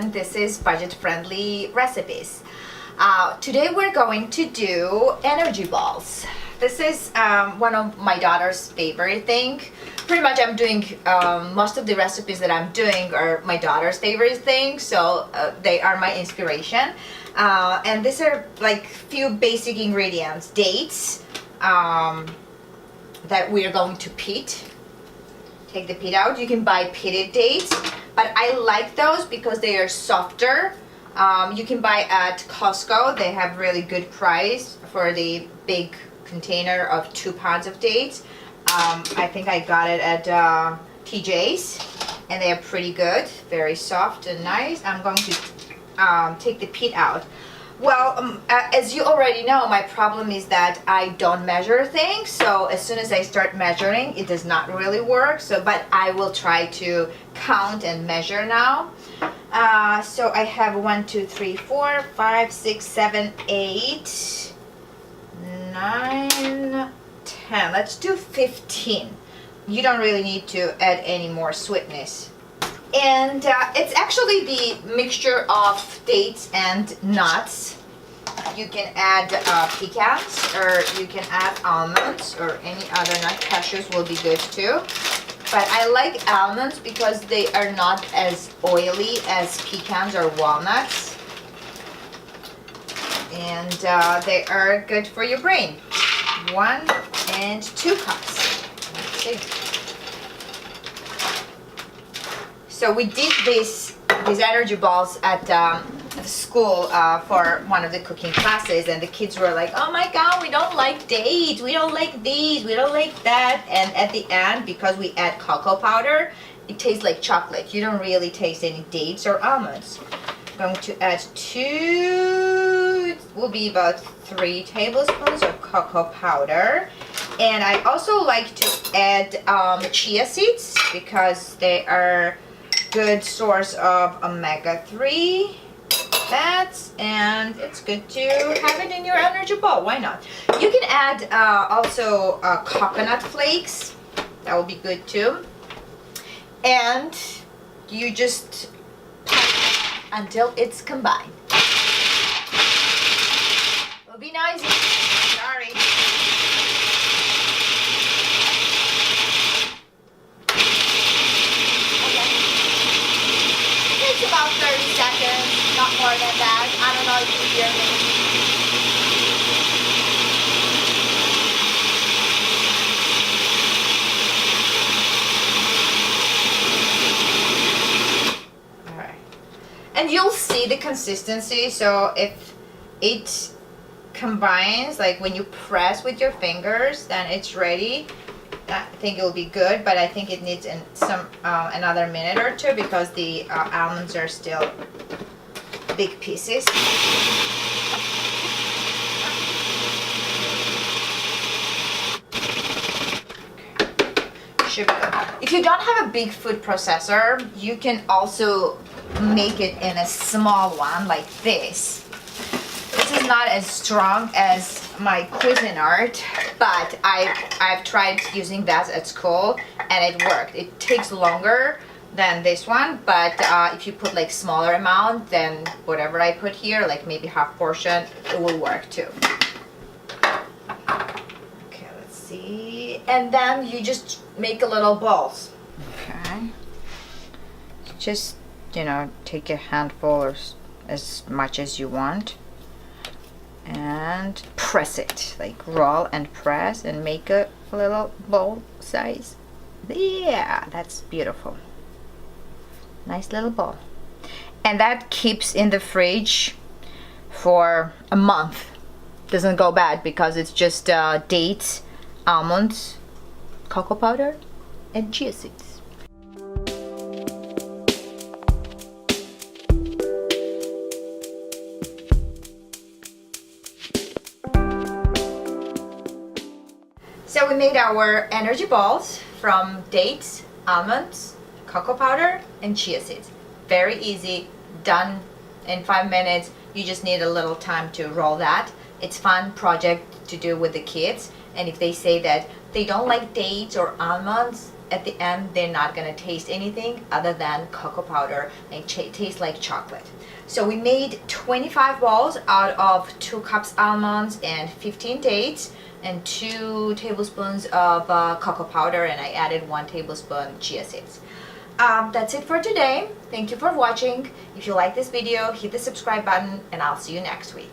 and this is budget-friendly recipes. Today we're going to do energy balls. This is one of my daughter's favorite thing. Pretty much I'm doing, most of the recipes that I'm doing are my daughter's favorite thing, so they are my inspiration. And these are like few basic ingredients. Dates that we are going to pit. Take the pit out. You can buy pitted dates, but I like those because they are softer. You can buy at Costco. They have really good price for the big container of 2 pounds of dates. I think I got it at TJ's, and they are pretty good, very soft and nice. I'm going to take the pit out. Well, as you already know, my problem is that I don't measure things, so as soon as I start measuring, it does not really work. So, but I will try to count and measure now. So I have 1, 2, 3, 4, 5, 6, 7, 8, 9, 10. Let's do 15. You don't really need to add any more sweetness. And it's actually the mixture of dates and nuts. You can add pecans, or you can add almonds, or any other nut. Cashews will be good too. But I like almonds because they are not as oily as pecans or walnuts. And they are good for your brain. 1 and 2 cups. Let's see. So we did these energy balls at school for one of the cooking classes, and the kids were like, oh my god, we don't like dates, we don't like these, we don't like that. And at the end, because we add cocoa powder, it tastes like chocolate. You don't really taste any dates or almonds. I'm going to add 2, it will be about 3 tablespoons of cocoa powder. And I also like to add chia seeds because they are good source of omega-3 fats, and it's good to have it in your energy ball. Why not? You can add also coconut flakes. That will be good too. And you just pat until it's combined. It'll be noisy. Sorry. About 30 seconds, not more than that. I don't know if you hear me. Alright. And you'll see the consistency, so if it combines, like when you press with your fingers, then it's ready. I think it will be good, but I think it needs another minute or 2 because the almonds are still big pieces. Should be good. If you don't have a big food processor, you can also make it in a small one like this. This is not as strong as my Cuisinart, but I've tried using that at school and it worked. It takes longer than this one, but if you put like smaller amount than whatever I put here, like maybe half portion, it will work too. Okay, let's see. And then you just make a little balls. Okay. Just, you know, take a handful or as much as you want. And press it, like roll and press and make a little ball size. Yeah, that's beautiful. Nice little ball. And that keeps in the fridge for a month. Doesn't go bad because it's just dates, almonds, cocoa powder, and chia seeds. So we made our energy balls from dates, almonds, cocoa powder, and chia seeds. Very easy, done in 5 minutes. You just need a little time to roll that. It's fun project to do with the kids, and if they say that they don't like dates or almonds, at the end they're not gonna taste anything other than cocoa powder and taste like chocolate. So we made 25 balls out of 2 cups almonds and 15 dates and 2 tablespoons of cocoa powder, and I added 1 tablespoon chia seeds. That's it for today. Thank you for watching. If you like this video, hit the subscribe button and I'll see you next week.